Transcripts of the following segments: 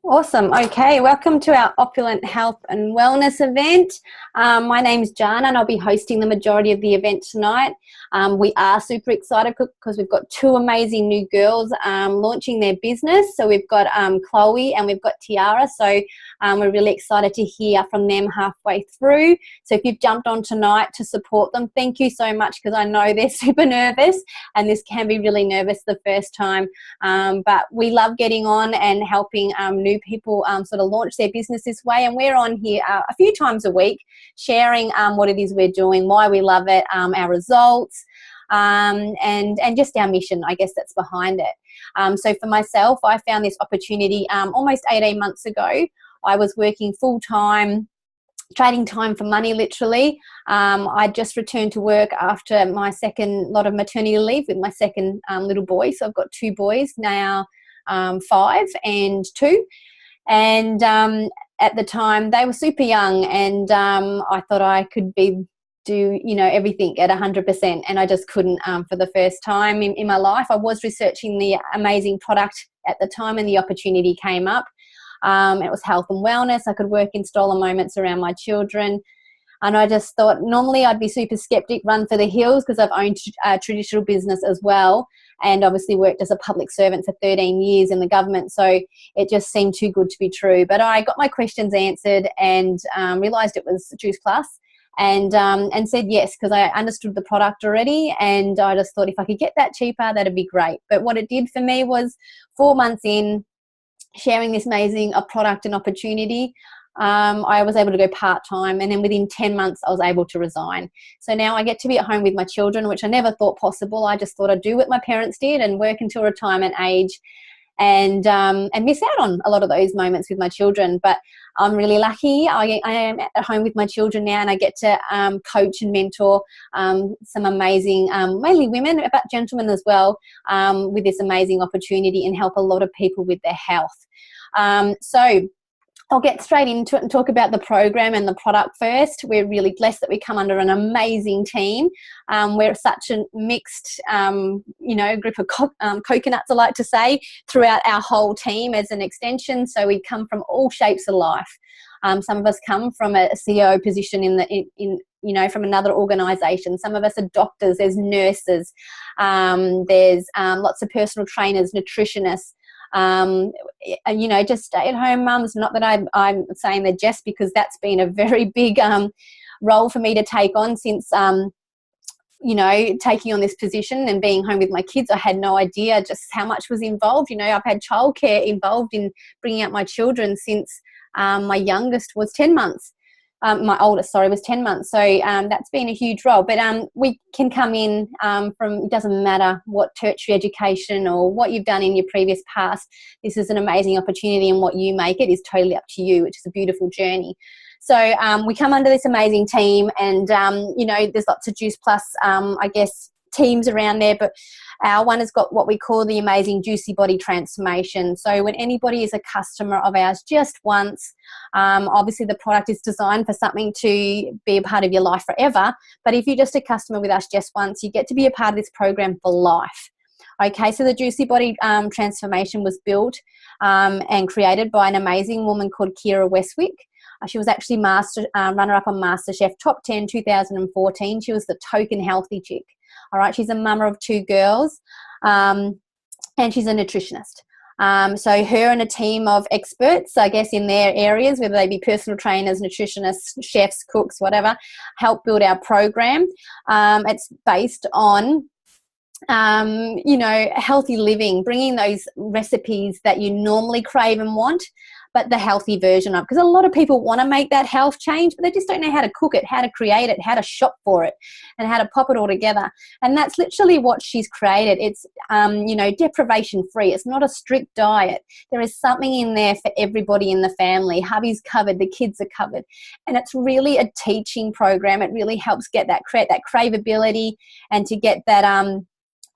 Awesome. Okay, welcome to our Opulent Health and Wellness event. My name's Jana and I'll be hosting the majority of the event tonight. We are super excited because we've got two amazing new girls launching their business. So we've got Chloe and we've got Tiara. So we're really excited to hear from them halfway through. So if you've jumped on tonight to support them, thank you so much, because I know they're super nervous and this can be really nervous the first time. But we love getting on and helping new people sort of launch their business this way, and we're on here a few times a week sharing what it is we're doing, why we love it, our results, and just our mission, I guess, that's behind it. So for myself, I found this opportunity almost 18 months ago. I was working full-time, trading time for money, literally. I just returned to work after my second lot of maternity leave with my second little boy. So I've got two boys now, 5 and 2. And at the time, they were super young, and I thought I could do everything at 100%, and I just couldn't for the first time in my life. I was researching the amazing product at the time, and the opportunity came up. It was health and wellness. I could work in stolen moments around my children. And I just thought normally I'd be super skeptic, run for the hills, because I've owned a traditional business as well, and obviously worked as a public servant for 13 years in the government. So it just seemed too good to be true. But I got my questions answered and realised it was Juice Plus, and said yes, because I understood the product already, and I just thought if I could get that cheaper, that'd be great. But what it did for me was 4 months in, sharing this amazing product and opportunity, I was able to go part-time, and then within 10 months I was able to resign. So now I get to be at home with my children, which I never thought possible. I just thought I'd do what my parents did and work until retirement age, and miss out on a lot of those moments with my children. But I'm really lucky. I am at home with my children now, and I get to coach and mentor some amazing, mainly women, but gentlemen as well, with this amazing opportunity, and help a lot of people with their health. So I'll get straight into it and talk about the program and the product first. We're really blessed that we come under an amazing team. We're such a mixed, group of coconuts, I like to say, throughout our whole team as an extension. So we come from all shapes of life. Some of us come from a CEO position from another organisation. Some of us are doctors. There's nurses. There's lots of personal trainers, nutritionists. Just stay-at-home mums. Not that I'm saying that just, because that's been a very big role for me to take on since taking on this position and being home with my kids. I had no idea just how much was involved. I've had childcare involved in bringing up my children since my youngest was 10 months. My oldest, was 10 months. So that's been a huge role. But we can come in from, it doesn't matter what tertiary education or what you've done in your previous past. This is an amazing opportunity, and what you make it is totally up to you, which is a beautiful journey. So we come under this amazing team, and, there's lots of Juice Plus, teams around there, but our one has got what we call the amazing Juicy Body Transformation. So when anybody is a customer of ours just once, obviously the product is designed for something to be a part of your life forever, but if you're just a customer with us just once, you get to be a part of this program for life. Okay, so the Juicy Body Transformation was built and created by an amazing woman called Kira Westwick. She was actually runner-up on MasterChef Top 10 2014. She was the token healthy chick. All right, she's a mama of 2 girls, and she's a nutritionist. So her and a team of experts, I guess, in their areas, whether they be personal trainers, nutritionists, chefs, cooks, whatever, help build our program. It's based on healthy living, bringing those recipes that you normally crave and want, but the healthy version of, because a lot of people want to make that health change, but they just don't know how to cook it, how to create it, how to shop for it, and how to pop it all together. And that's literally what she's created. It's, deprivation free. It's not a strict diet. There is something in there for everybody in the family. Hubby's covered, the kids are covered. And it's really a teaching program. It really helps create that craveability, and to get that,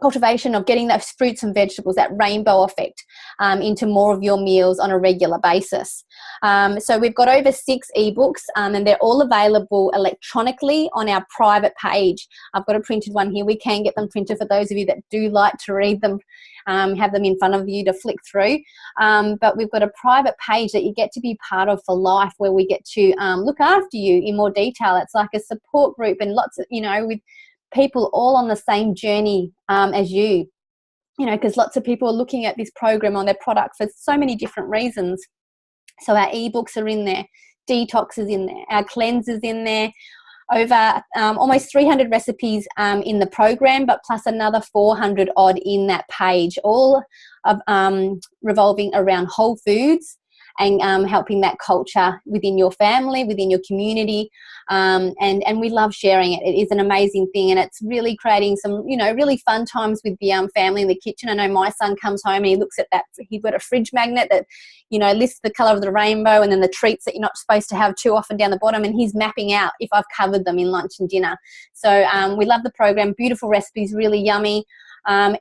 cultivation of getting those fruits and vegetables, that rainbow effect, into more of your meals on a regular basis. So we've got over 6 ebooks, and they're all available electronically on our private page. I've got a printed one here. We can get them printed for those of you that do like to read them, have them in front of you to flick through. But we've got a private page that you get to be part of for life, where we get to look after you in more detail. It's like a support group, and lots of, with people all on the same journey as you, because lots of people are looking at this program on their product for so many different reasons. So our ebooks are in there, detox is in there, our cleanse is in there, over almost 300 recipes in the program, but plus another 400 odd in that page, all of, revolving around whole foods and helping that culture within your family, within your community, and we love sharing it. It is an amazing thing, and it's really creating some, really fun times with the family in the kitchen. I know my son comes home and he looks at that. He's got a fridge magnet that, lists the colour of the rainbow and then the treats that you're not supposed to have too often down the bottom, and he's mapping out if I've covered them in lunch and dinner. So we love the program. Beautiful recipes, really yummy,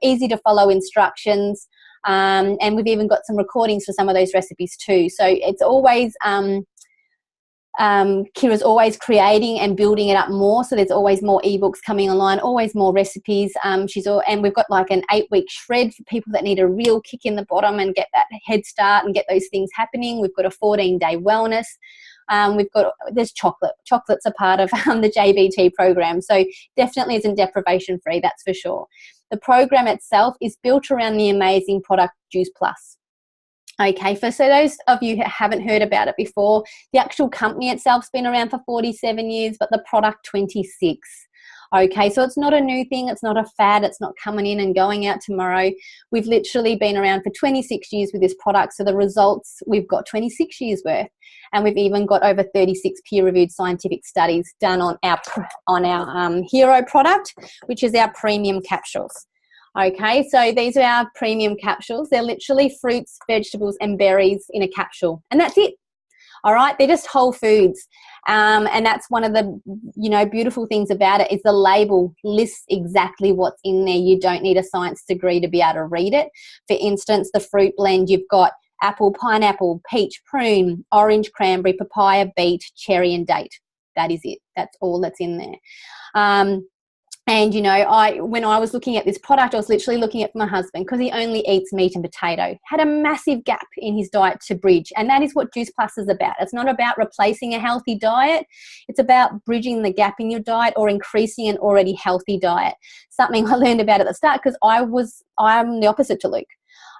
easy to follow instructions. And we've even got some recordings for some of those recipes too. So it's always, Kira's always creating and building it up more. So there's always more ebooks coming online, always more recipes. And we've got like an 8-week shred for people that need a real kick in the bottom and get that head start and get those things happening. We've got a 14-day wellness. There's chocolate. Chocolate's a part of the JBT program. So definitely isn't deprivation free, that's for sure. The program itself is built around the amazing product Juice Plus. Okay, so those of you who haven't heard about it before, the actual company itself's been around for 47 years, but the product 26. Okay, so it's not a new thing. It's not a fad. It's not coming in and going out tomorrow. We've literally been around for 26 years with this product. So the results, we've got 26 years worth, and we've even got over 36 peer-reviewed scientific studies done on our hero product, which is our premium capsules. Okay, so these are our premium capsules. They're literally fruits, vegetables, and berries in a capsule, and that's it. All right, they're just whole foods. And that's one of the, beautiful things about it is the label lists exactly what's in there. You don't need a science degree to be able to read it. For instance, the fruit blend, you've got apple, pineapple, peach, prune, orange, cranberry, papaya, beet, cherry, and date. That is it. That's all that's in there. And, when I was looking at this product, I was literally looking at my husband because he only eats meat and potato, had a massive gap in his diet to bridge. And that is what Juice Plus is about. It's not about replacing a healthy diet. It's about bridging the gap in your diet or increasing an already healthy diet. Something I learned about at the start because I'm the opposite to Luke.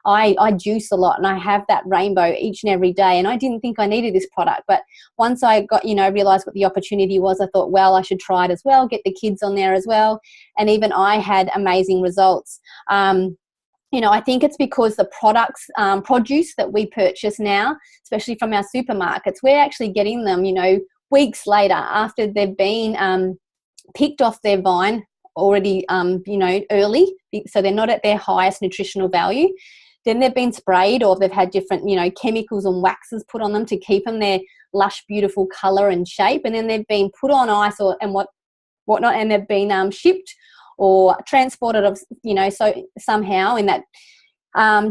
I juice a lot and I have that rainbow each and every day, and I didn't think I needed this product, but once I got, realized what the opportunity was, I thought, well, I should try it as well, get the kids on there as well, and even I had amazing results. I think it's because the products, produce that we purchase now, especially from our supermarkets, we're actually getting them, weeks later after they've been picked off their vine already, early, so they're not at their highest nutritional value. Then they've been sprayed, or they've had different, chemicals and waxes put on them to keep them their lush, beautiful colour and shape. And then they've been put on ice and whatnot, and they've been shipped or transported, so somehow in that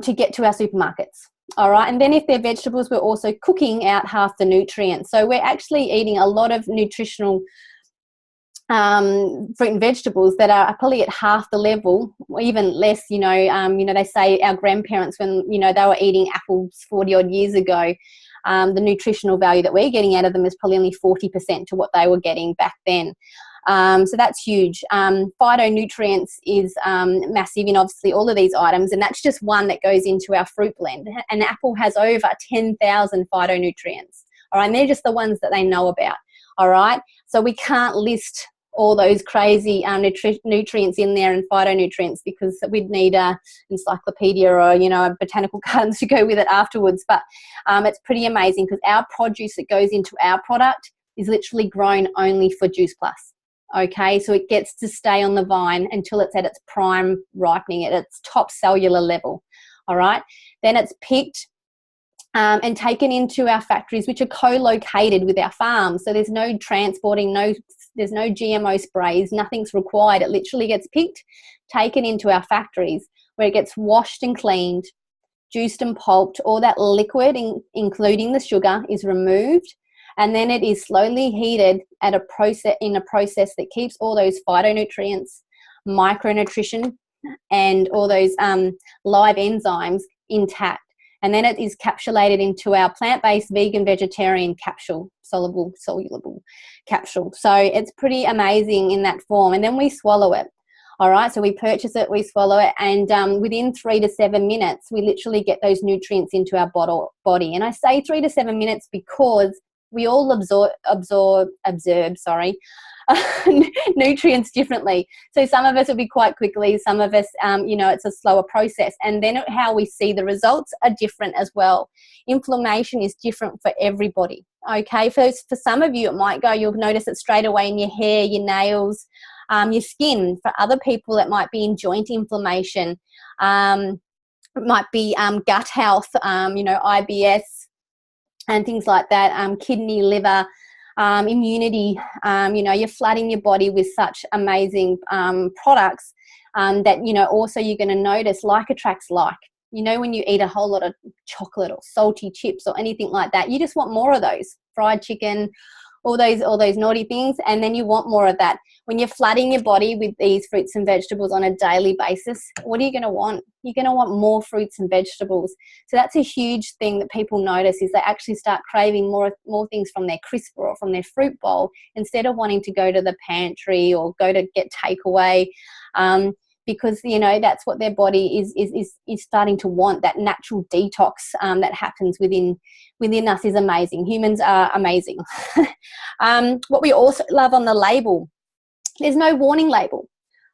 to get to our supermarkets. All right, and then if they're vegetables, we're also cooking out half the nutrients. So we're actually eating a lot of nutritional fruit and vegetables that are probably at half the level, or even less. They say our grandparents, when they were eating apples 40 odd years ago, the nutritional value that we're getting out of them is probably only 40% to what they were getting back then. So that's huge. Phytonutrients is massive in obviously all of these items, and that's just one that goes into our fruit blend. An apple has over 10,000 phytonutrients. All right, and they're just the ones that they know about. All right, so we can't list all those crazy nutrients in there and phytonutrients because we'd need a encyclopedia or a botanical gardens to go with it afterwards. But it's pretty amazing because our produce that goes into our product is literally grown only for Juice Plus. Okay, so it gets to stay on the vine until it's at its prime ripening, at its top cellular level. All right, then it's picked and taken into our factories, which are co-located with our farms. So there's no transporting, there's no GMO sprays, nothing's required. It literally gets picked, taken into our factories where it gets washed and cleaned, juiced and pulped. All that liquid, including the sugar, is removed, and then it is slowly heated in a process that keeps all those phytonutrients, micronutrition, and all those live enzymes intact. And then it is capsulated into our plant-based vegan vegetarian capsule, soluble capsule. So it's pretty amazing in that form. And then we swallow it. All right, so we purchase it, we swallow it, and within 3 to 7 minutes, we literally get those nutrients into our body. And I say 3 to 7 minutes because we all absorb nutrients differently. So some of us will be quite quickly, some of us, it's a slower process. And then how we see the results are different as well. Inflammation is different for everybody. Okay, for some of you, it might go, you'll notice it straight away in your hair, your nails, your skin. For other people, it might be in joint inflammation. It might be gut health, IBS and things like that, kidney, liver, immunity. You're flooding your body with such amazing products that, also you're going to notice like attracts like. When you eat a whole lot of chocolate or salty chips or anything like that, you just want more of those. Fried chicken, all those naughty things, and then you want more of that. When you're flooding your body with these fruits and vegetables on a daily basis, what are you going to want? You're going to want more fruits and vegetables. So that's a huge thing that people notice, is they actually start craving more things from their crisper or from their fruit bowl, instead of wanting to go to the pantry or go to get takeaway, because that's what their body is starting to want. That natural detox that happens within us is amazing. Humans are amazing. What we also love on the label, there's no warning label.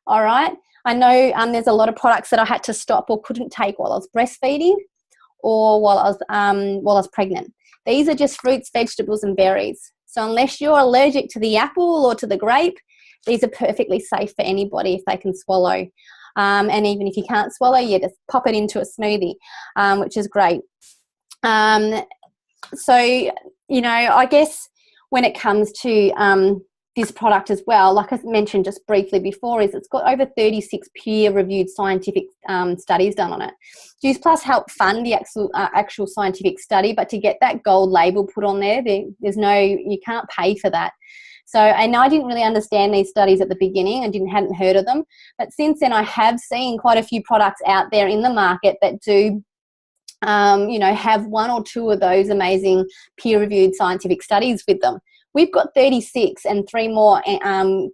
All right, I know there's a lot of products that I had to stop or couldn't take while I was breastfeeding or while I was pregnant. These are just fruits, vegetables, and berries. So unless you're allergic to the apple or to the grape, these are perfectly safe for anybody if they can swallow. And even if you can't swallow, you just pop it into a smoothie, which is great. So, I guess when it comes to this product as well, like I mentioned just briefly before, is it's got over 36 peer-reviewed scientific studies done on it. Juice Plus helped fund the actual scientific study, but to get that gold label put on there, you can't pay for that. So, and I didn't really understand these studies at the beginning. Hadn't heard of them. But since then, I have seen quite a few products out there in the market that do, have 1 or 2 of those amazing peer-reviewed scientific studies with them. We've got 36 and 3 more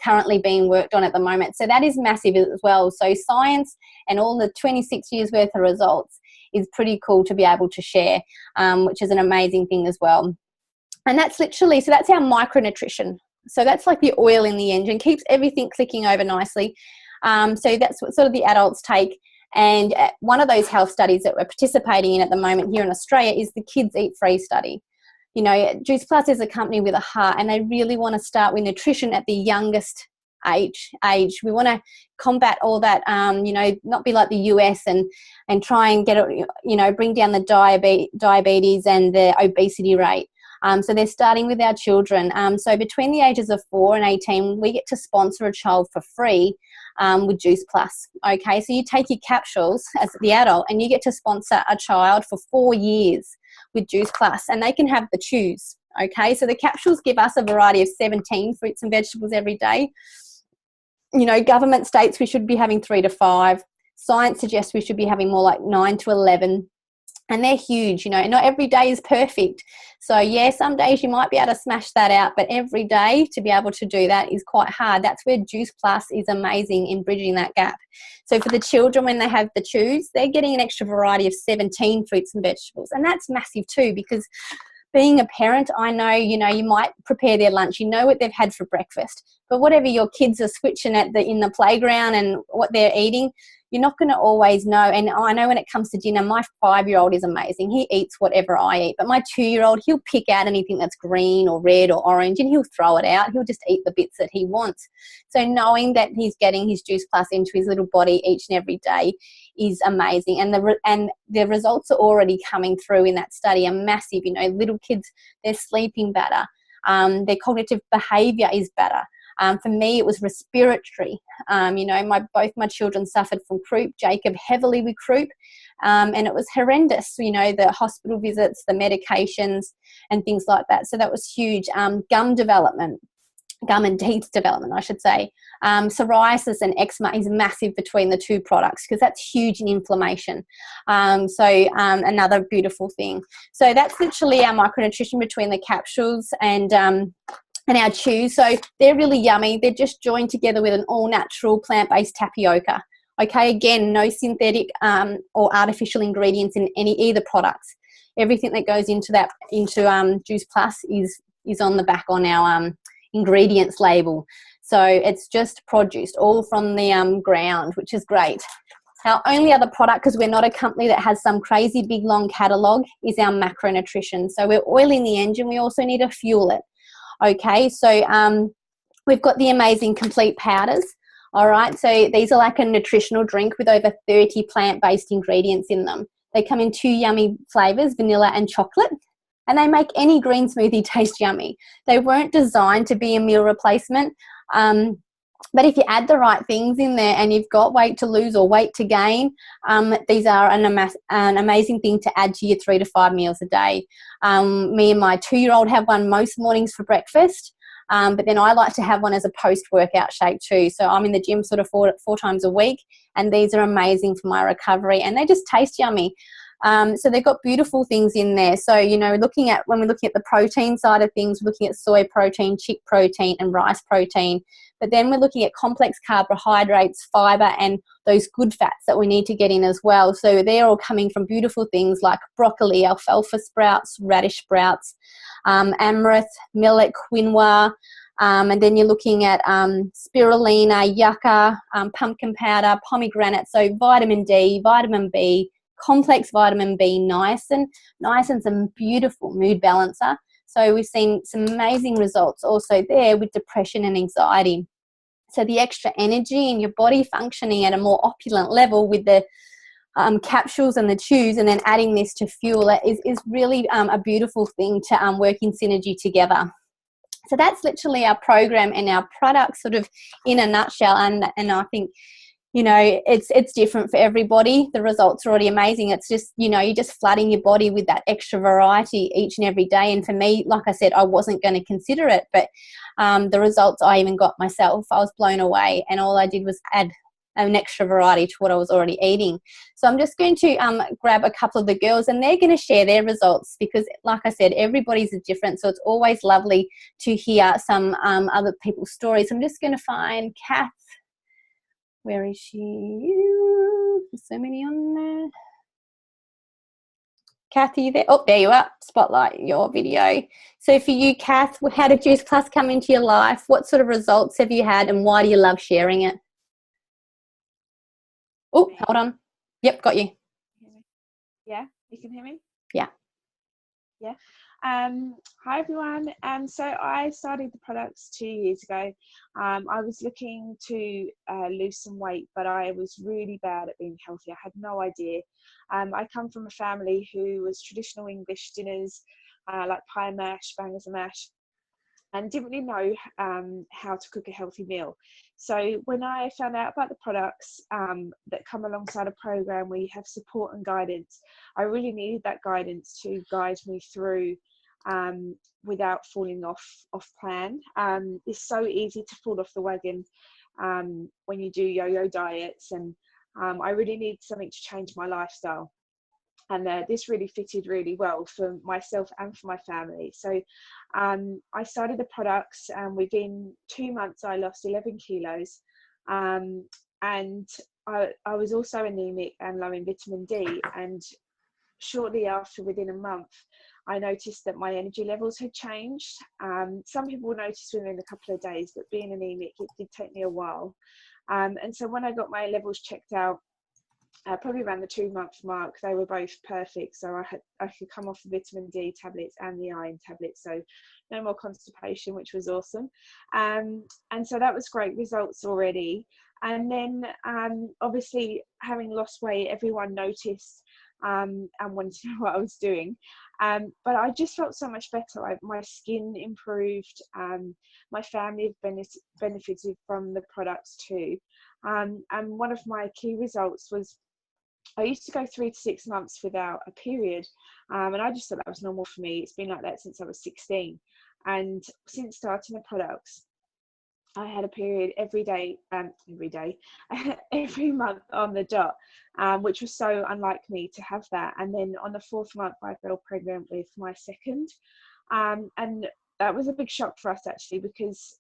currently being worked on at the moment. So that is massive as well. So science and all the 26 years worth of results is pretty cool to be able to share, which is an amazing thing as well. And that's literally, so that's our micronutrition. So that's like the oil in the engine, keeps everything clicking over nicely. So that's what sort of the adults take. And one of those health studies that we're participating in at the moment here in Australia is the Kids Eat Free study. Juice Plus is a company with a heart, and they really want to start with nutrition at the youngest age. We want to combat all that, not be like the US and try and get it, bring down the diabetes and the obesity rate. So they're starting with our children. So between the ages of 4 and 18, we get to sponsor a child for free with Juice Plus. Okay, so you take your capsules as the adult and you get to sponsor a child for 4 years with Juice Plus, and they can have the chews. Okay, so the capsules give us a variety of 17 fruits and vegetables every day. Government states we should be having 3 to 5. Science suggests we should be having more like 9 to 11. And they're huge, not every day is perfect. So yeah, some days you might be able to smash that out, but every day to be able to do that is quite hard. That's where Juice Plus is amazing in bridging that gap. So for the children, when they have the chews, they're getting an extra variety of 17 fruits and vegetables. And that's massive too, because being a parent, I know, you might prepare their lunch, what they've had for breakfast, but whatever your kids are switching at in the playground and what they're eating, you're not going to always know. And I know when it comes to dinner, my 5-year-old is amazing. He eats whatever I eat. But my 2-year-old, he'll pick out anything that's green or red or orange and he'll throw it out. He'll just eat the bits that he wants. So knowing that he's getting his Juice Plus into his little body each and every day is amazing, and the results are already coming through in that study are massive. You know, little kids, they're sleeping better, their cognitive behaviour is better. For me, it was respiratory. You know, both my children suffered from croup. Jacob heavily with croup, and it was horrendous. You know, the hospital visits, the medications, and things like that. So that was huge. Gum development. Gum and teeth development, I should say. Psoriasis and eczema is massive between the two products because that's huge in inflammation. Another beautiful thing. So that's literally our micronutrition between the capsules and our chews. So they're really yummy. They're just joined together with an all-natural plant-based tapioca. Okay, again, no synthetic or artificial ingredients in either products. Everything that goes into Juice Plus is on the back on our ingredients label. So it's just produced all from the ground, which is great. Our only other product, because we're not a company that has some crazy big long catalogue, is our macronutrition. So we're oiling the engine. We also need to fuel it. Okay, so we've got the amazing complete powders. All right, so these are like a nutritional drink with over 30 plant-based ingredients in them. They come in 2 yummy flavours, vanilla and chocolate. And they make any green smoothie taste yummy. They weren't designed to be a meal replacement. But if you add the right things in there and you've got weight to lose or weight to gain, these are an amazing thing to add to your 3 to 5 meals a day. Me and my 2-year-old have one most mornings for breakfast. But then I like to have one as a post-workout shake too. So I'm in the gym sort of four times a week. And these are amazing for my recovery. And they just taste yummy. So they've got beautiful things in there. So, you know, when we're looking at the protein side of things, we're looking at soy protein, chick protein, and rice protein. But then we're looking at complex carbohydrates, fiber, and those good fats that we need to get in as well. So they're all coming from beautiful things like broccoli, alfalfa sprouts, radish sprouts, amaranth, millet, quinoa. And then you're looking at spirulina, yucca, pumpkin powder, pomegranate. So vitamin D, vitamin B, complex vitamin B, niacin. Niacin's a beautiful mood balancer. So we've seen some amazing results also there with depression and anxiety. So the extra energy in your body functioning at a more opulent level with the capsules and the chews, and then adding this to fuel it is really a beautiful thing to work in synergy together. So that's literally our program and our product sort of in a nutshell. And I think, you know, it's different for everybody. The results are already amazing. It's just, you know, you're just flooding your body with that extra variety each and every day. And for me, like I said, I wasn't going to consider it, but the results I even got myself, I was blown away. And all I did was add an extra variety to what I was already eating. So I'm just going to grab a couple of the girls, and they're going to share their results because, like I said, everybody's different. So it's always lovely to hear some other people's stories. I'm just going to find Kath. Where is she? There's so many on there. Kathy, there. Oh, there you are. Spotlight your video. So for you, Kath, how did Juice Plus come into your life? What sort of results have you had, and why do you love sharing it? Oh, hold on. Yep, got you. Yeah, you can hear me? Yeah. Yeah. Hi everyone. So I started the products 2 years ago. I was looking to lose some weight, but I was really bad at being healthy. I had no idea. I come from a family who was traditional English dinners, like pie mash, bangers and mash, and didn't really know how to cook a healthy meal. So when I found out about the products that come alongside a program where you have support and guidance, I really needed that guidance to guide me through without falling off plan. It's so easy to fall off the wagon when you do yo-yo diets, and I really needed something to change my lifestyle. And this really fitted really well for myself and for my family. So I started the products, and within 2 months I lost 11 kilos. And I was also anemic and low in vitamin D. And shortly after, within a month, I noticed that my energy levels had changed. Some people notice within a couple of days, but being anemic, it did take me a while. And so when I got my levels checked out, probably around the 2-month mark, they were both perfect. So I could come off the vitamin D tablets and the iron tablets, so no more constipation, which was awesome. And so that was great results already. And then obviously having lost weight, everyone noticed and wanted to know what I was doing. But I just felt so much better. My skin improved. My family have benefited from the products too. And one of my key results was I used to go 3 to 6 months without a period. And I just thought that was normal for me. It's been like that since I was 16. And since starting the products, I had a period every day, every month on the dot, which was so unlike me to have that. And then on the 4th month, I fell pregnant with my second. And that was a big shock for us actually, because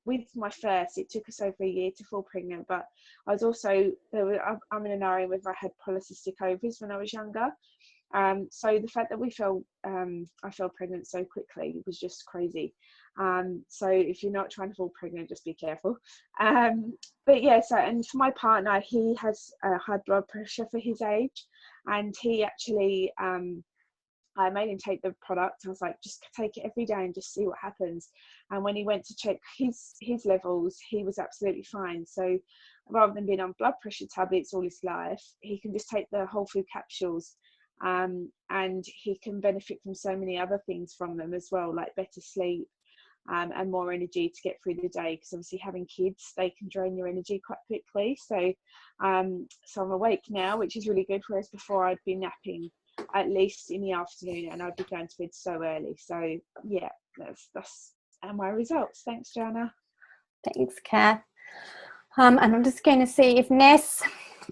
with my first, it took us over a year to fall pregnant. But I was also, I'm in an area where I had polycystic ovaries when I was younger. So the fact that I fell pregnant so quickly was just crazy. So if you're not trying to fall pregnant, just be careful. But yeah, so, and for my partner, he has high blood pressure for his age, and he actually, I made him take the product. I was like, just take it every day and just see what happens. And when he went to check his levels, he was absolutely fine. So rather than being on blood pressure tablets all his life, he can just take the whole food capsules. And he can benefit from so many other things from them as well, like better sleep, and more energy to get through the day, because obviously having kids, they can drain your energy quite quickly. So so I'm awake now, which is really good, whereas before I'd be napping at least in the afternoon and I'd be going to bed so early. So yeah, that's my results. Thanks, Jana. Thanks, Kath. And I'm just going to see if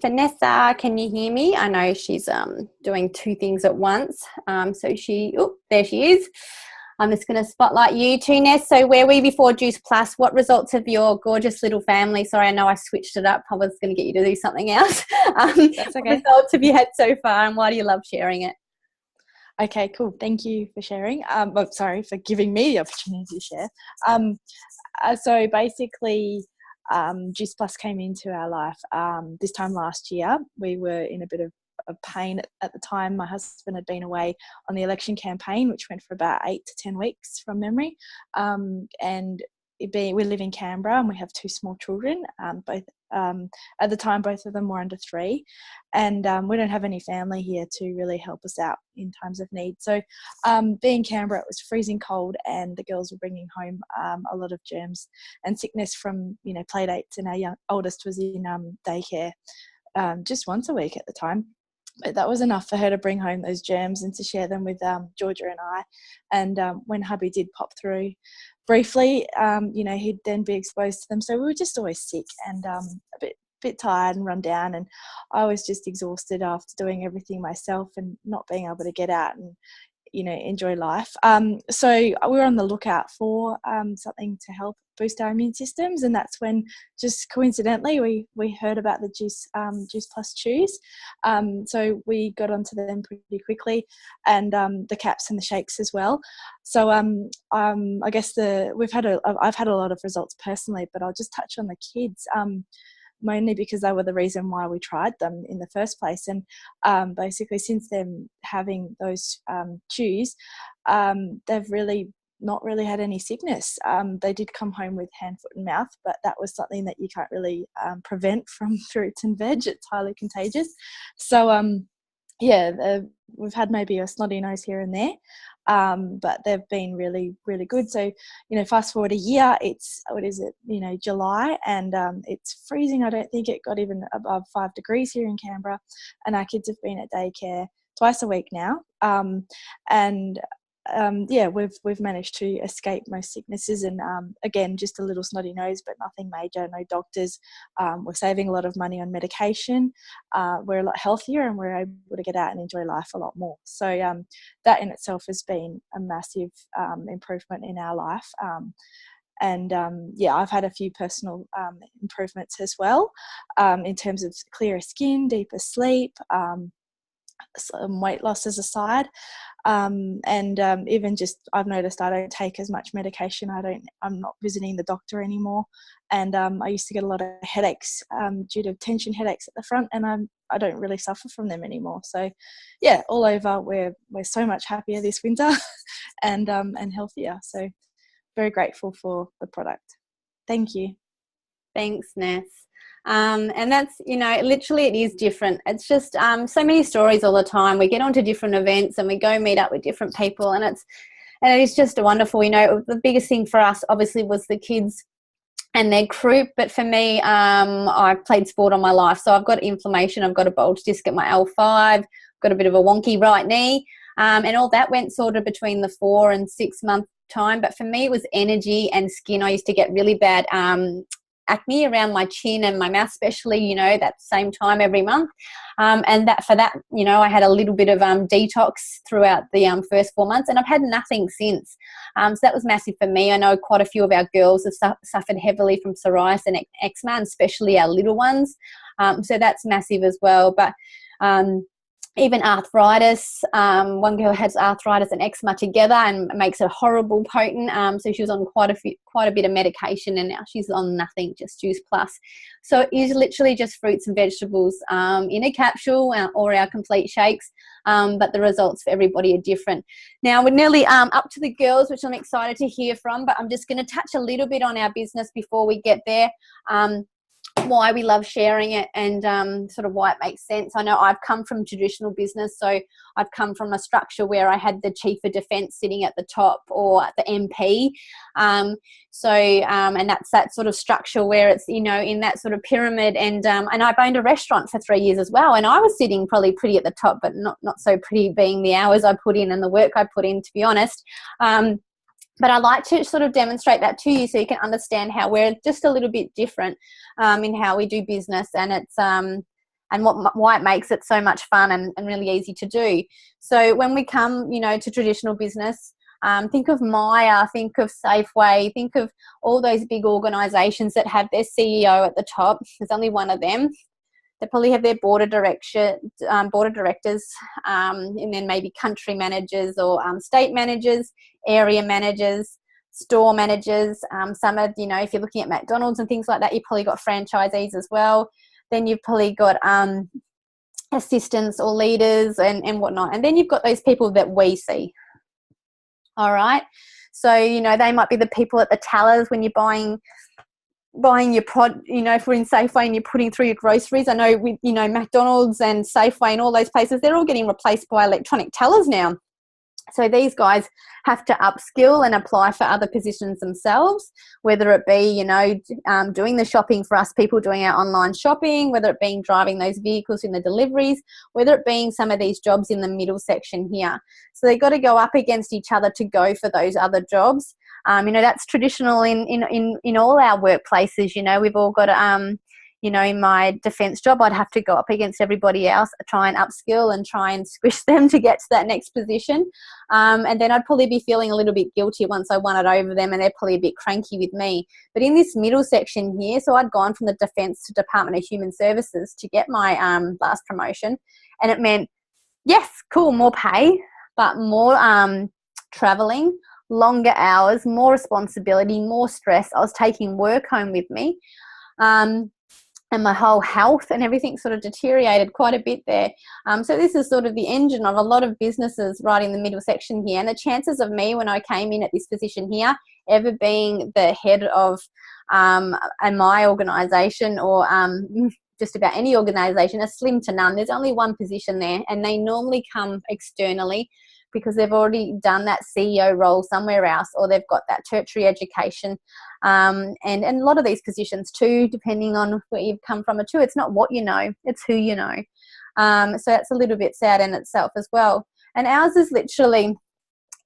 Vanessa, can you hear me? I know she's doing two things at once. So there she is. I'm just going to spotlight you too, Ness. So where were we before Juice Plus? What results of your gorgeous little family? Sorry, I know I switched it up. I was going to get you to do something else. That's okay. What results have you had so far, and why do you love sharing it? Okay, cool. Thank you for sharing. Sorry for giving me the opportunity to share. So basically, Juice Plus came into our life this time last year. We were in a bit of pain at the time. My husband had been away on the election campaign, which went for about 8 to 10 weeks from memory. And we live in Canberra, and we have 2 small children. Both at the time, both of them were under 3, and we don't have any family here to really help us out in times of need. So being Canberra, it was freezing cold, and the girls were bringing home a lot of germs and sickness from play dates, and our oldest was in daycare just once a week at the time. But that was enough for her to bring home those germs and to share them with Georgia and I. And when hubby did pop through briefly, he'd then be exposed to them. So we were just always sick and a bit tired and run down. And I was just exhausted after doing everything myself and not being able to get out and enjoy life. So we were on the lookout for something to help boost our immune systems, and that's when just coincidentally we heard about the Juice Plus chews. So we got onto them pretty quickly, and the caps and the shakes as well. So I guess I've had a lot of results personally, but I'll just touch on the kids. Mainly because they were the reason why we tried them in the first place. And basically since them having those chews, they've not really had any sickness. They did come home with hand, foot and mouth, but that was something that you can't really prevent from fruits and veg. It's highly contagious. So we've had maybe a snotty nose here and there, but they've been really, really good. So, fast forward a year, it's, July, and it's freezing. I don't think it got even above 5 degrees here in Canberra, and our kids have been at daycare twice a week now. We've managed to escape most sicknesses, and again, just a little snotty nose, but nothing major, no doctors. We're saving a lot of money on medication. We're a lot healthier, and we're able to get out and enjoy life a lot more. So that in itself has been a massive improvement in our life. I've had a few personal improvements as well, in terms of clearer skin, deeper sleep, some weight losses aside. Even just I've noticed I don't take as much medication. I'm not visiting the doctor anymore, and I used to get a lot of headaches due to tension headaches at the front, and I don't really suffer from them anymore. So yeah, all over we're so much happier this winter and healthier. So very grateful for the product. Thank you. Thanks, Ness. And that's, you know, literally it is different. It's just so many stories all the time. We get onto different events and we go meet up with different people, and it is just wonderful. You know, the biggest thing for us obviously was the kids and their croup, but for me, I've played sport all my life, so I've got inflammation, I've got a bulge disc at my L5, got a bit of a wonky right knee, and all that went sort of between the 4 and 6 month time. But for me, it was energy and skin. I used to get really bad acne around my chin and my mouth, especially, you know, that same time every month. And that for that, you know, I had a little bit of detox throughout the first 4 months, and I've had nothing since. So that was massive for me. I know quite a few of our girls have suffered heavily from psoriasis and eczema, and especially our little ones. So that's massive as well. But even arthritis, one girl has arthritis and eczema together and makes it horrible potent. So she was on quite a bit of medication, and now she's on nothing, just Juice Plus. So it is literally just fruits and vegetables in a capsule, or our complete shakes. But the results for everybody are different. Now we're nearly up to the girls, which I'm excited to hear from, but I'm just going to touch a little bit on our business before we get there. Why we love sharing it, and sort of why it makes sense. I know I've come from traditional business, so I've come from a structure where I had the Chief of Defence sitting at the top, or the MP. And that's that sort of structure where it's, you know, in that sort of pyramid. And I've owned a restaurant for 3 years as well, and I was sitting probably pretty at the top, but not so pretty, being the hours I put in and the work I put in, to be honest. But I like to sort of demonstrate that to you so you can understand how we're just a little bit different in how we do business, and it's and why it makes it so much fun and really easy to do. So when we come, you know, to traditional business, think of Myer, think of Safeway, think of all those big organisations that have their CEO at the top. There's only one of them. They probably have their board of directors, and then maybe country managers, or state managers, area managers, store managers. Some are, you know, if you're looking at McDonald's and things like that, you've probably got franchisees as well. Then you've probably got assistants or leaders and whatnot. And then you've got those people that we see. All right. So, you know, they might be the people at the tellers when you're buying your you know, if we're in Safeway and you're putting through your groceries. I know with, you know, McDonald's and Safeway and all those places, they're all getting replaced by electronic tellers now. So these guys have to upskill and apply for other positions themselves, whether it be, you know, doing the shopping for us people, doing our online shopping, whether it being driving those vehicles in the deliveries, whether it being some of these jobs in the middle section here. So they've got to go up against each other to go for those other jobs. You know, that's traditional in all our workplaces. You know, we've all got to, you know, in my defence job, I'd have to go up against everybody else, try and upskill and try and squish them to get to that next position. And then I'd probably be feeling a little bit guilty once I won it over them, and they're probably a bit cranky with me. But in this middle section here, so I'd gone from the Defence to Department of Human Services to get my last promotion. And it meant, yes, cool, more pay, but more travelling, longer hours, more responsibility, more stress. I was taking work home with me. And my whole health and everything sort of deteriorated quite a bit there. So this is sort of the engine of a lot of businesses right in the middle section here. And the chances of me, when I came in at this position here, ever being the head of my organisation, or just about any organisation, are slim to none. There's only one position there, and they normally come externally because they've already done that CEO role somewhere else, or they've got that tertiary education. And a lot of these positions too, depending on where you've come from too, it's not what you know, it's who you know. So that's a little bit sad in itself as well. And ours is literally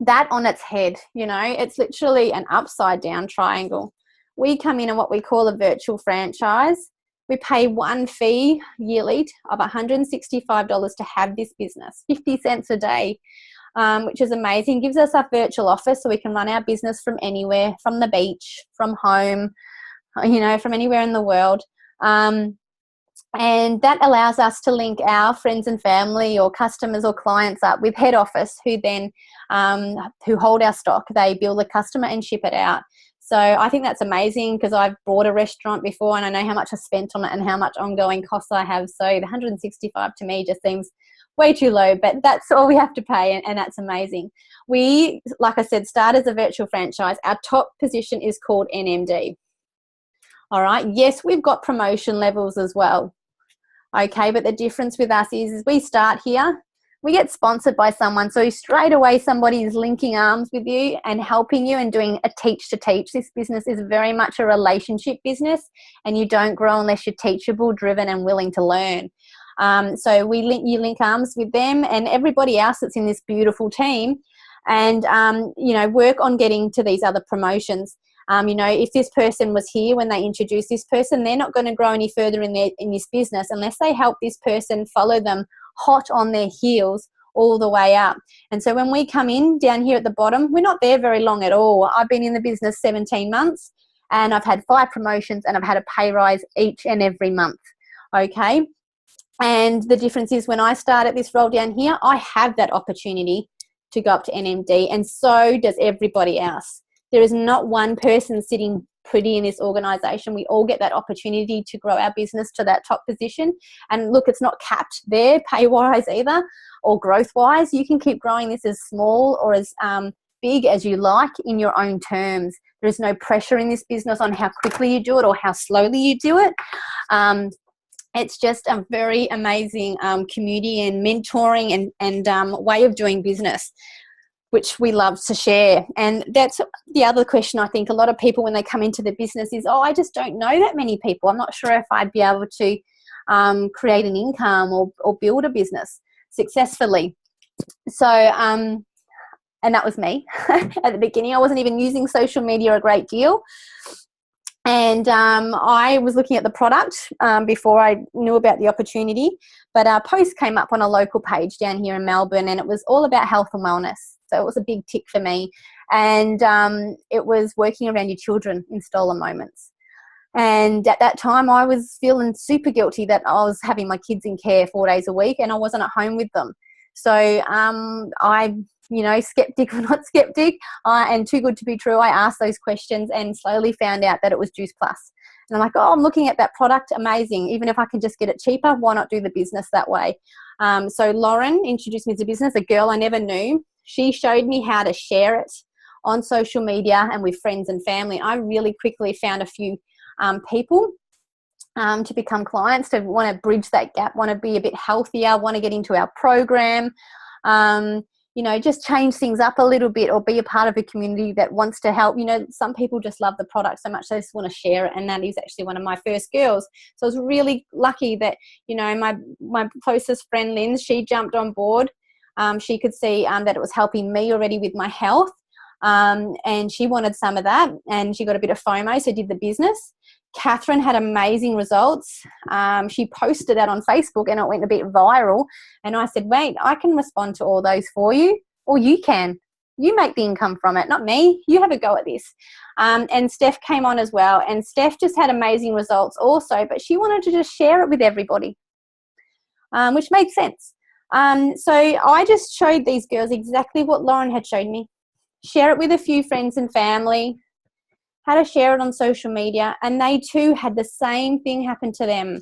that on its head, you know, it's literally an upside down triangle. We come in what we call a virtual franchise. We pay one fee yearly of $165 to have this business, 50 cents a day. Which is amazing. Gives us a virtual office so we can run our business from anywhere, from the beach, from home, you know, from anywhere in the world. And that allows us to link our friends and family or customers or clients up with head office, who then who hold our stock. They bill the customer and ship it out. So I think that's amazing, because I've bought a restaurant before and I know how much I spent on it and how much ongoing costs I have. So the 165 to me just seems way too low, but that's all we have to pay, and that's amazing. We, like I said, start as a virtual franchise. Our top position is called NMD. All right. Yes, we've got promotion levels as well. Okay, but the difference with us is we start here, we get sponsored by someone, so straight away somebody is linking arms with you and helping you and doing a teach to teach. This business is very much a relationship business, and you don't grow unless you're teachable, driven and willing to learn. So you link arms with them and everybody else that's in this beautiful team, and work on getting to these other promotions. If this person was here when they introduced this person, they're not going to grow any further in this business unless they help this person follow them hot on their heels all the way up. And so when we come in down here at the bottom, we're not there very long at all. I've been in the business 17 months and I've had 5 promotions and I've had a pay rise each and every month. Okay. And the difference is when I start at this role down here, I have that opportunity to go up to NMD, and so does everybody else. There is not one person sitting pretty in this organisation. We all get that opportunity to grow our business to that top position. And look, it's not capped there pay-wise either or growth-wise. You can keep growing this as small or as big as you like in your own terms. There is no pressure in this business on how quickly you do it or how slowly you do it. It's just a very amazing community and mentoring and way of doing business, which we love to share. And that's the other question I think a lot of people when they come into the business is, I just don't know that many people. I'm not sure if I'd be able to create an income or build a business successfully. So, and that was me at the beginning. I wasn't even using social media a great deal. And I was looking at the product before I knew about the opportunity. But a post came up on a local page down here in Melbourne, and it was all about health and wellness. So it was a big tick for me. And it was working around your children in stolen moments. And at that time, I was feeling super guilty that I was having my kids in care 4 days a week and I wasn't at home with them. So I, skeptic or not skeptic, and too good to be true, I asked those questions and slowly found out that it was Juice Plus. And I'm like, I'm looking at that product, amazing. Even if I can just get it cheaper, why not do the business that way? So Lauren introduced me to business, a girl I never knew. She showed me how to share it on social media and with friends and family. I really quickly found a few people to become clients, to want to bridge that gap, want to be a bit healthier, want to get into our program, just change things up a little bit or be a part of a community that wants to help. Some people just love the product so much they just want to share it, and that is actually one of my first girls. So I was really lucky that, my closest friend, Lynn, she jumped on board. She could see that it was helping me already with my health, and she wanted some of that, and she got a bit of FOMO, so did the business. Catherine had amazing results. She posted that on Facebook and it went a bit viral. And I said, wait, I can respond to all those for you, or you can. You make the income from it, not me. You have a go at this. And Steph came on as well. And Steph just had amazing results also, but she wanted to just share it with everybody, which made sense. So I just showed these girls exactly what Lauren had showed me. Share it with a few friends and family, how to share it on social media, and they too had the same thing happen to them.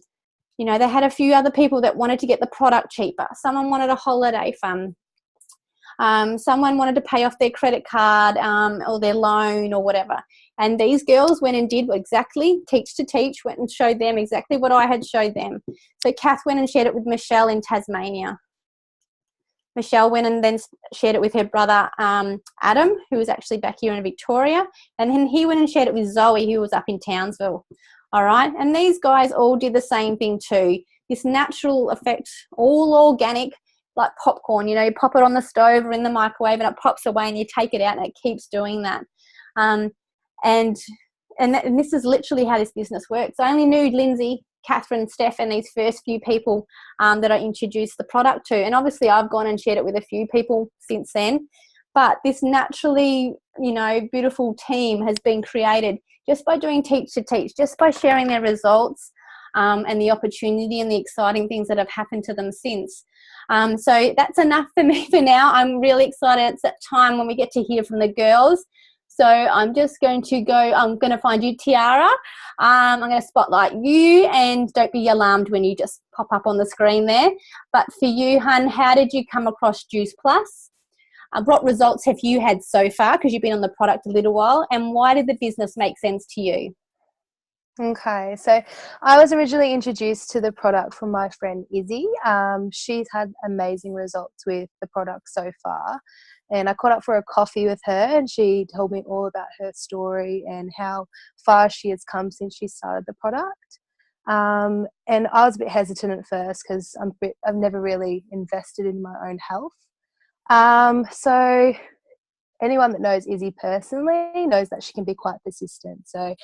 They had a few other people that wanted to get the product cheaper. Someone wanted a holiday fund. Someone wanted to pay off their credit card or their loan or whatever. And these girls went and did exactly, teach to teach, went and showed them exactly what I had showed them. So Kath went and shared it with Michelle in Tasmania. Michelle went and then shared it with her brother, Adam, who was actually back here in Victoria. And then he went and shared it with Zoe, who was up in Townsville. All right. And these guys all did the same thing too. This natural effect, all organic, like popcorn, you pop it on the stove or in the microwave and it pops away and you take it out and it keeps doing that. And this is literally how this business works. I only knew Lindsay, Catherine, Steph, and these first few people that I introduced the product to. And obviously I've gone and shared it with a few people since then. But this naturally, beautiful team has been created just by doing teach to teach, just by sharing their results and the opportunity and the exciting things that have happened to them since. So that's enough for me for now. I'm really excited. It's that time when we get to hear from the girls. So I'm just going to go, I'm going to find you, Tiara. I'm going to spotlight you, and don't be alarmed when you just pop up on the screen there. But for you, hun, how did you come across Juice Plus? What results have you had so far, because you've been on the product a little while, and why did the business make sense to you? Okay, so I was originally introduced to the product from my friend Izzy. She's had amazing results with the product so far. And I caught up for a coffee with her, and she told me all about her story and how far she has come since she started the product. And I was a bit hesitant at first because I've never really invested in my own health. So anyone that knows Izzy personally knows that she can be quite persistent. So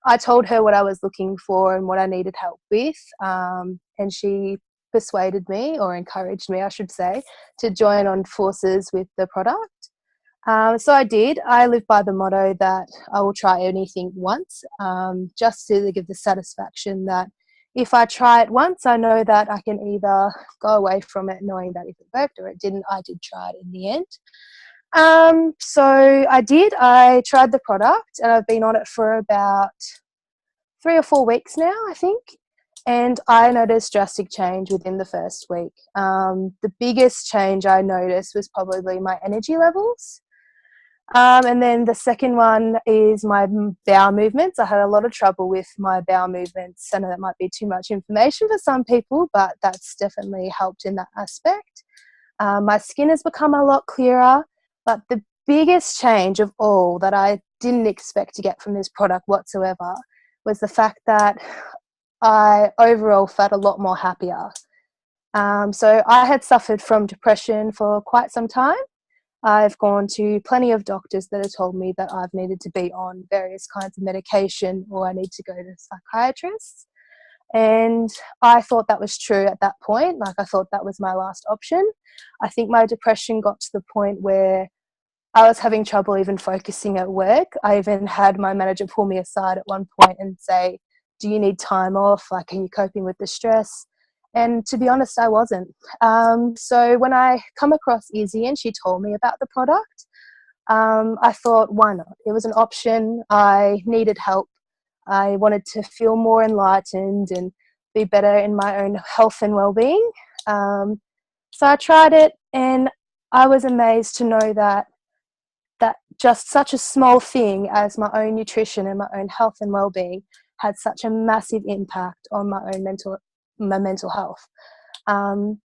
I told her what I was looking for and what I needed help with, and she persuaded me, or encouraged me, I should say, to join on forces with the product. So I did. I live by the motto that I will try anything once, just to give the satisfaction that if I try it once, I know that I can either go away from it knowing that if it worked or it didn't, I did try it in the end. So I did. I tried the product, and I've been on it for about 3 or 4 weeks now, I think. And I noticed drastic change within the first week. The biggest change I noticed was probably my energy levels. And then the second one is my bowel movements. I had a lot of trouble with my bowel movements. I know that might be too much information for some people, but that's definitely helped in that aspect. My skin has become a lot clearer, but the biggest change of all that I didn't expect to get from this product whatsoever was the fact that I overall felt a lot more happier. So I had suffered from depression for quite some time. I've gone to plenty of doctors that have told me that I've needed to be on various kinds of medication, or I need to go to psychiatrists. And I thought that was true at that point. Like, I thought that was my last option. I think my depression got to the point where I was having trouble even focusing at work. I even had my manager pull me aside at one point and say, do you need time off? Like, are you coping with the stress? And to be honest, I wasn't. So when I come across Izzy and she told me about the product, I thought, why not? It was an option. I needed help. I wanted to feel more enlightened and be better in my own health and well-being. So I tried it, and I was amazed to know that just such a small thing as my own nutrition and my own health and well-being had such a massive impact on my mental health. And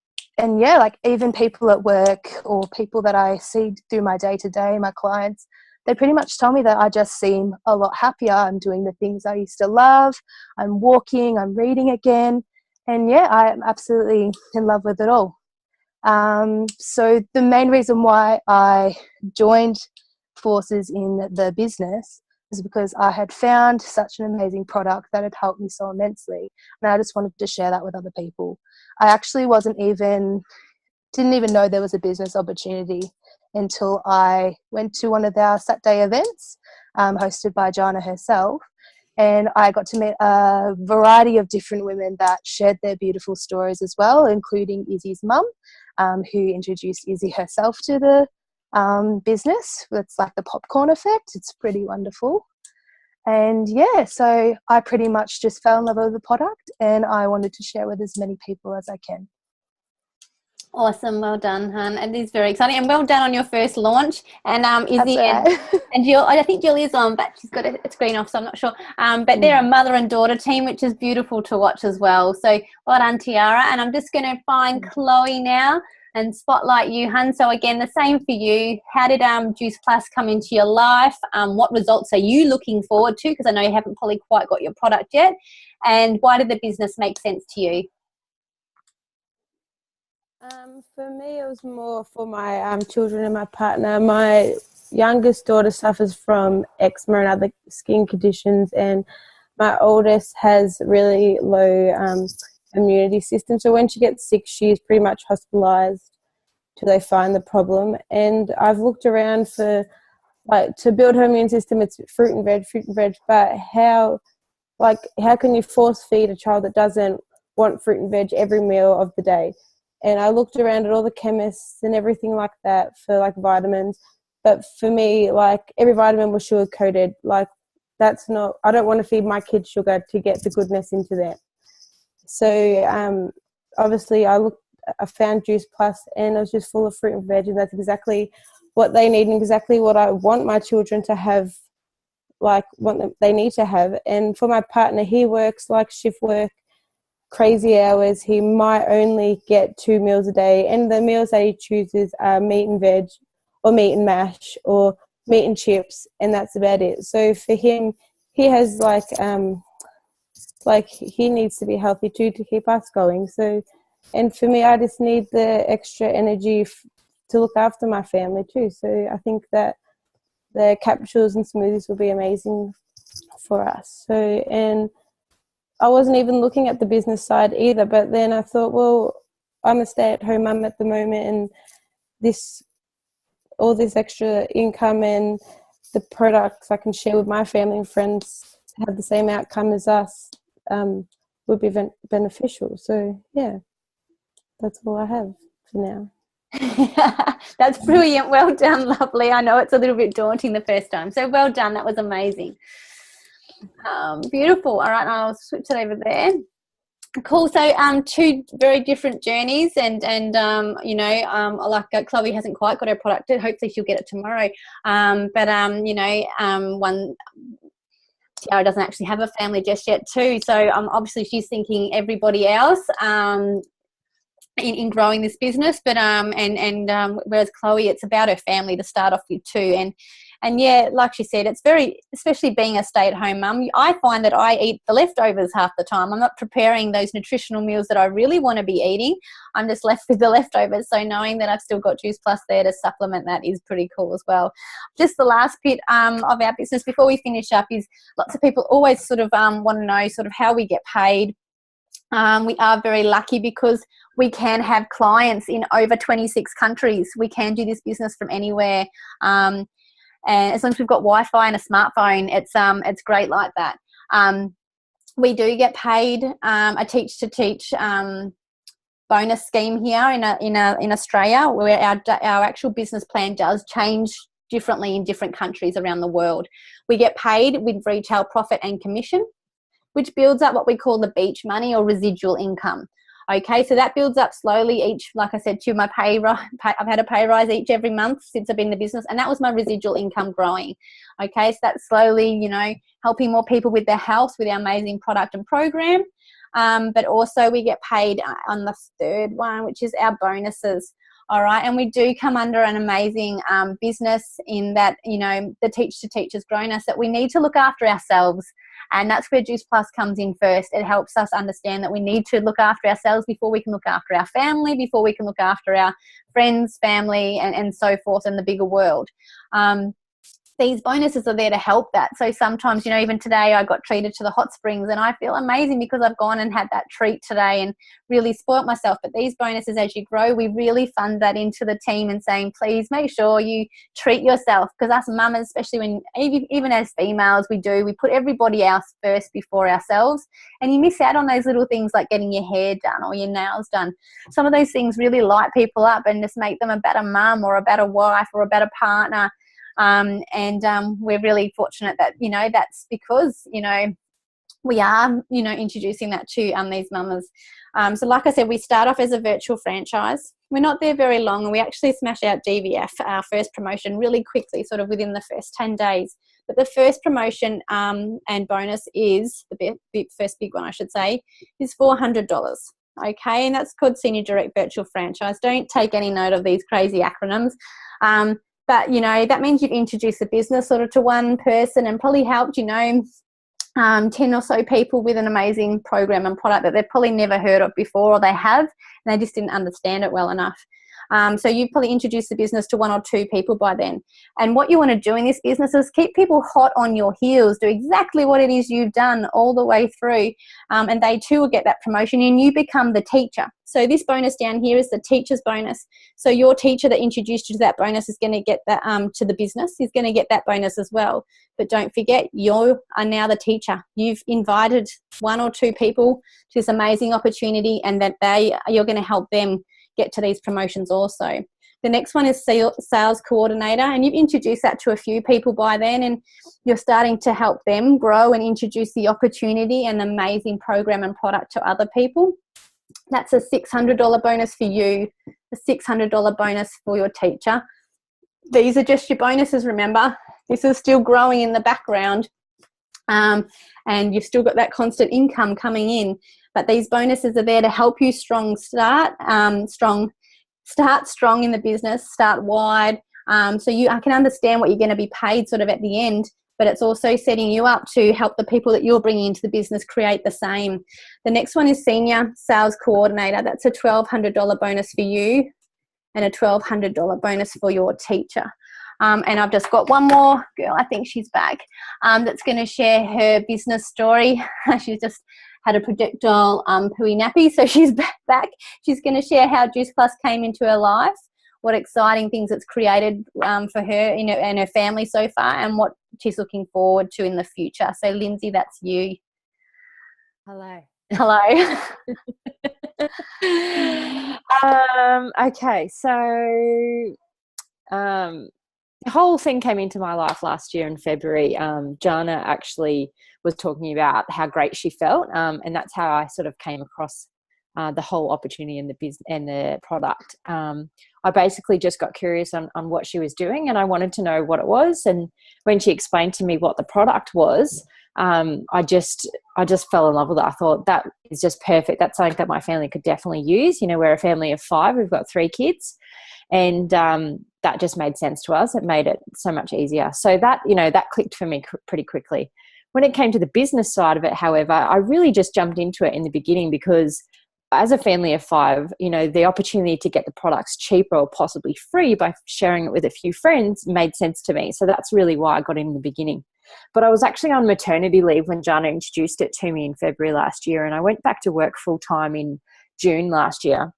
yeah, like, even people at work or people that I see through my day-to-day, my clients, they pretty much tell me that I just seem a lot happier. I'm doing the things I used to love. I'm walking, I'm reading again. And yeah, I'm absolutely in love with it all. So the main reason why I joined forces in the business is because I had found such an amazing product that had helped me so immensely, and I just wanted to share that with other people. I actually didn't even know there was a business opportunity until I went to one of our Saturday events, hosted by Jana herself, and I got to meet a variety of different women that shared their beautiful stories as well, including Izzy's mum, who introduced Izzy herself to the business. It's like the popcorn effect. It's pretty wonderful. And yeah, so I pretty much just fell in love with the product, and I wanted to share with as many people as I can. Awesome, well done, hun. It is very exciting, and well done on your first launch. And Izzy right. and Jill, I think Jill is on, but she's got a screen off, so I'm not sure. But they're a mother and daughter team, which is beautiful to watch as well. So well done, Tiara. And I'm just going to find Chloe now and spotlight you, hun. So again, the same for you. How did Juice Plus come into your life? What results are you looking forward to? Because I know you haven't probably quite got your product yet. And why did the business make sense to you? For me, it was more for my children and my partner. My youngest daughter suffers from eczema and other skin conditions, and my oldest has really low immunity system. So when she gets sick, she's pretty much hospitalized till they find the problem. And I've looked around for, like, to build her immune system, it's fruit and veg, but how can you force feed a child that doesn't want fruit and veg every meal of the day? And I looked around at all the chemists and everything like that for, like, vitamins. But for me, like, every vitamin was sugar coated. Like, that's not, I don't want to feed my kids sugar to get the goodness into them. So obviously I found Juice Plus, and it was just full of fruit and veg, and that's exactly what they need and exactly what I want my children to have like want them, they need to have. And for my partner, he works like shift work, crazy hours. He might only get 2 meals a day, and the meals that he chooses are meat and veg, or meat and mash, or meat and chips, and that's about it. So for him, he has like he needs to be healthy too to keep us going. So, and for me, I just need the extra energy to look after my family too. So I think that the capsules and smoothies will be amazing for us. So, and I wasn't even looking at the business side either, but then I thought, well, I'm a stay-at-home mum at the moment, and all this extra income and the products I can share with my family and friends have the same outcome as us, would be beneficial. So yeah, that's all I have for now. That's brilliant. Well done, lovely. I know it's a little bit daunting the first time, so well done. That was amazing. Beautiful. All right, I'll switch it over there. Cool. So two very different journeys, and you know, like Chloe hasn't quite got her product yet. Hopefully she'll get it tomorrow. But you know, one, Tiara doesn't actually have a family just yet too, so obviously she's thinking everybody else in growing this business, but whereas Chloe, it's about her family to start off with too. And yeah, like she said, it's very, especially being a stay-at-home mum, I find that I eat the leftovers half the time. I'm not preparing those nutritional meals that I really want to be eating. I'm just left with the leftovers. So knowing that I've still got Juice Plus there to supplement that is pretty cool as well. Just the last bit of our business before we finish up is lots of people always sort of want to know sort of how we get paid. We are very lucky because we can have clients in over 26 countries. We can do this business from anywhere. And as long as we've got Wi-Fi and a smartphone, it's great like that. We do get paid a teach-to-teach bonus scheme here in Australia, where our actual business plan does change differently in different countries around the world. We get paid with retail profit and commission, which builds up what we call the beach money or residual income. Okay, so that builds up slowly each, like I said, to my pay rise. I've had a pay rise every month since I've been in the business, and that was my residual income growing. Okay, so that's slowly, you know, helping more people with their health with our amazing product and program. But also we get paid on the third one, which is our bonuses. All right, and we do come under an amazing business in that, you know, the Teach to Teach has grown us that we need to look after ourselves. And that's where Juice Plus comes in first. It helps us understand that we need to look after ourselves before we can look after our family, before we can look after our friends, family, and so forth in the bigger world. These bonuses are there to help that. So sometimes, you know, even today I got treated to the hot springs and I feel amazing because I've gone and had that treat today and really spoilt myself. But these bonuses, as you grow, we really fund that into the team and saying, please make sure you treat yourself, because us mamas, especially when even as females, we put everybody else first before ourselves, and you miss out on those little things like getting your hair done or your nails done. Some of those things really light people up and just make them a better mum or a better wife or a better partner. We're really fortunate that, you know, that's because, you know, we are, you know, introducing that to these mamas. So like I said, we start off as a virtual franchise. We're not there very long, and we actually smash out DVF, our first promotion, really quickly, sort of within the first 10 days. But the first promotion and bonus is, the first big one I should say, is $400. Okay, and that's called Senior Direct Virtual Franchise. Don't take any note of these crazy acronyms. But, you know, that means you've introduced the business sort of to one person and probably helped, you know, 10 or so people with an amazing program and product that they've probably never heard of before, or they have, and they just didn't understand it well enough. So you've probably introduced the business to 1 or 2 people by then. And what you want to do in this business is keep people hot on your heels, do exactly what it is you've done all the way through, and they too will get that promotion and you become the teacher. So this bonus down here is the teacher's bonus. So your teacher that introduced you to that bonus is going to get that to the business, is going to get that bonus as well. But don't forget, you are now the teacher. You've invited 1 or 2 people to this amazing opportunity, and that you're going to help them get to these promotions also. The next one is sales coordinator, and you've introduced that to a few people by then, and you're starting to help them grow and introduce the opportunity and amazing program and product to other people. That's a $600 bonus for you, a $600 bonus for your teacher. These are just your bonuses, remember. this is still growing in the background, and you've still got that constant income coming in. But these bonuses are there to help you start strong in the business, start wide. So I can understand what you're going to be paid sort of at the end, but it's also setting you up to help the people that you're bringing into the business create the same. The next one is Senior Sales Coordinator. That's a $1,200 bonus for you and a $1,200 bonus for your teacher. And I've just got one more girl, I think she's back, that's going to share her business story. She's just had a projectile pooey nappy, so she's back. She's going to share how Juice Plus came into her life, what exciting things it's created for her and her family so far, and what she's looking forward to in the future. So, Lindsay, that's you. Hello. Okay, so the whole thing came into my life last year in February. Jana actually was talking about how great she felt, and that's how I sort of came across the whole opportunity and the business and the product. I basically just got curious on what she was doing, and I wanted to know what it was. And when she explained to me what the product was, I just fell in love with it. I thought that is just perfect. That's something that my family could definitely use. We're a family of 5. We've got 3 kids, and that just made sense to us. It made it so much easier. So that clicked for me pretty quickly. When it came to the business side of it, however, I really just jumped into it in the beginning because as a family of 5, the opportunity to get the products cheaper or possibly free by sharing it with a few friends made sense to me. So that's really why I got in the beginning. But I was actually on maternity leave when Jana introduced it to me in February last year, and I went back to work full time in June last year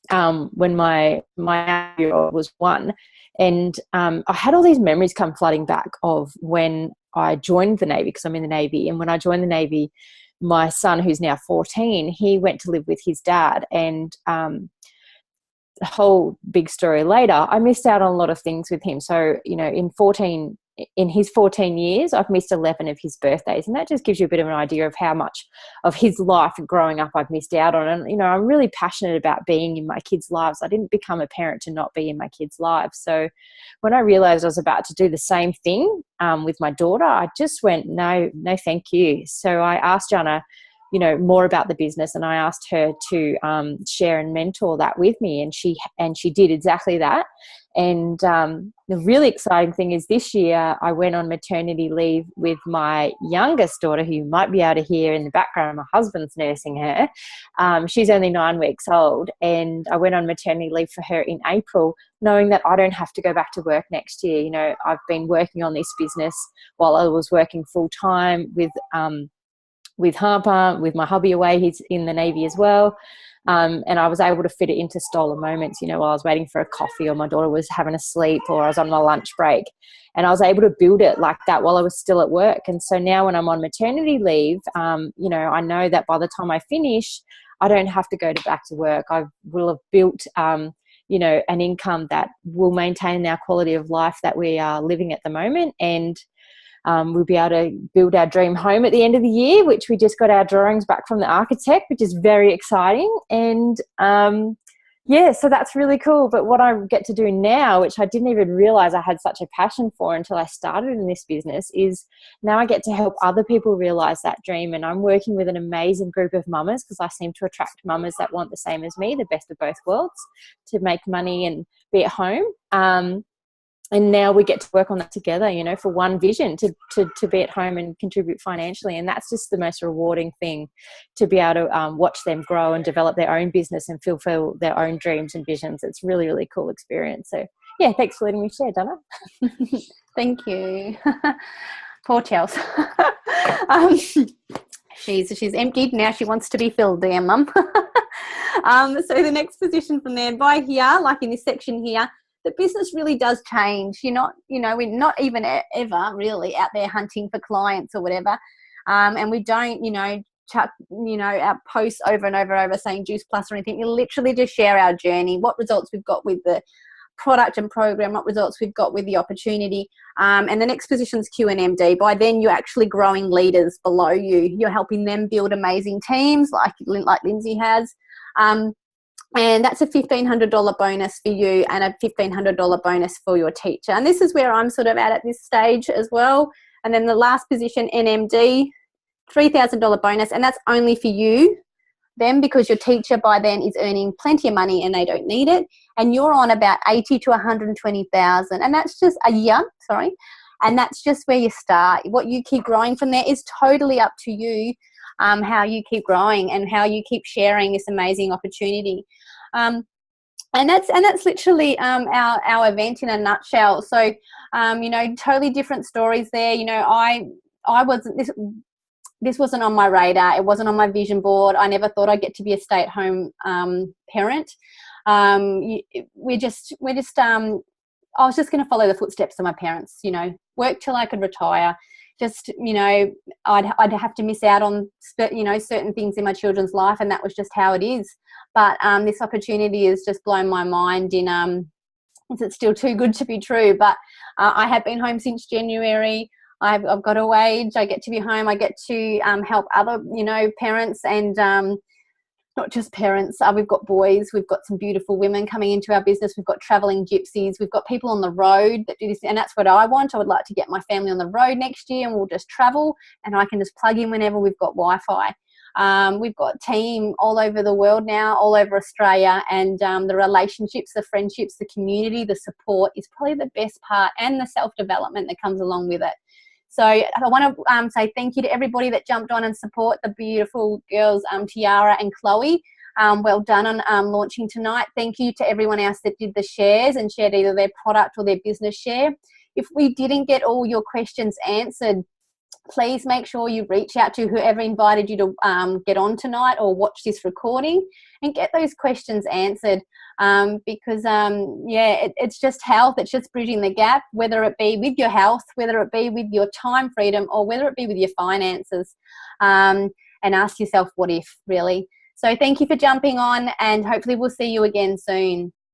when my 9-year-old was 1. And I had all these memories come flooding back of when I joined the Navy, because I'm in the Navy. And when I joined the Navy, my son, who's now 14, he went to live with his dad. And the whole big story later, I missed out on a lot of things with him. So, in his 14 years, I've missed 11 of his birthdays. And that just gives you a bit of an idea of how much of his life growing up I've missed out on. And, I'm really passionate about being in my kids' lives. I didn't become a parent to not be in my kids' lives. So when I realized I was about to do the same thing with my daughter, I just went, no, thank you. So I asked Jana, more about the business, and I asked her to share and mentor that with me, and she did exactly that. And the really exciting thing is this year I went on maternity leave with my youngest daughter, who you might be able to hear in the background. My husband's nursing her. She's only 9 weeks old, and I went on maternity leave for her in April, knowing that I don't have to go back to work next year. I've been working on this business while I was working full time with Harper, with my hubby away. He's in the Navy as well. And I was able to fit it into stolen moments, while I was waiting for a coffee, or my daughter was having a sleep, or I was on my lunch break. And I was able to build it like that while I was still at work. And so now when I'm on maternity leave, I know that by the time I finish, I don't have to go back to work. I will have built, an income that will maintain our quality of life that we are living at the moment. And we'll be able to build our dream home at the end of the year, which we just got our drawings back from the architect, which is very exciting. And so that's really cool. But what I get to do now, which I didn't even realize I had such a passion for until I started in this business, is now I get to help other people realize that dream. And I'm working with an amazing group of mamas, because I seem to attract mamas that want the same as me, the best of both worlds, to make money and be at home. And now we get to work on that together, for one vision, to be at home and contribute financially. And that's just the most rewarding thing, to be able to watch them grow and develop their own business and fulfill their own dreams and visions. It's really, really cool experience. So, yeah, thanks for letting me share, Donna. Thank you. Poor Chelsea. She's emptied. Now she wants to be filled there, Mum. So the next position from there, by here, like in this section here, the business really does change. We're not even ever really out there hunting for clients or whatever. And we don't, chuck, our posts over and over saying Juice Plus or anything. We literally just share our journey, what results we've got with the product and program, what results we've got with the opportunity. And the next position is Q&MD. By then, you're actually growing leaders below you. You're helping them build amazing teams like Lindsay has. And that's a $1,500 bonus for you and a $1,500 bonus for your teacher. And this is where I'm sort of at this stage as well. And then the last position, NMD, $3,000 bonus, and that's only for you then, because your teacher by then is earning plenty of money and they don't need it, and you're on about 80 to 120,000, and that's just a year, and that's just where you start. What you keep growing from there is totally up to you, how you keep growing and how you keep sharing this amazing opportunity. And that's literally our event in a nutshell. So totally different stories there. I wasn't this wasn't on my radar. It wasn't on my vision board. I never thought I'd get to be a stay-at-home parent. We're just I was just going to follow the footsteps of my parents, work till I could retire. Just, I'd have to miss out on, certain things in my children's life, and that was just how it is. But this opportunity has just blown my mind it's still too good to be true. But I have been home since January. I've got a wage. I get to be home. I get to help other, parents and not just parents. We've got boys. We've got some beautiful women coming into our business. We've got traveling gypsies. We've got people on the road that do this. And that's what I want. I would like to get my family on the road next year, and we'll just travel, and I can just plug in whenever we've got Wi-Fi. We've got team all over the world now, all over Australia, and the relationships, the friendships, the community, the support is probably the best part, and the self-development that comes along with it. So I want to say thank you to everybody that jumped on and support the beautiful girls, Tiara and Chloe. Well done on launching tonight. Thank you to everyone else that did the shares and shared either their product or their business share. If we didn't get all your questions answered, please make sure you reach out to whoever invited you to get on tonight or watch this recording and get those questions answered, because it's just health. It's just bridging the gap, whether it be with your health, whether it be with your time freedom, or whether it be with your finances, and ask yourself what if, really. So thank you for jumping on, and hopefully we'll see you again soon.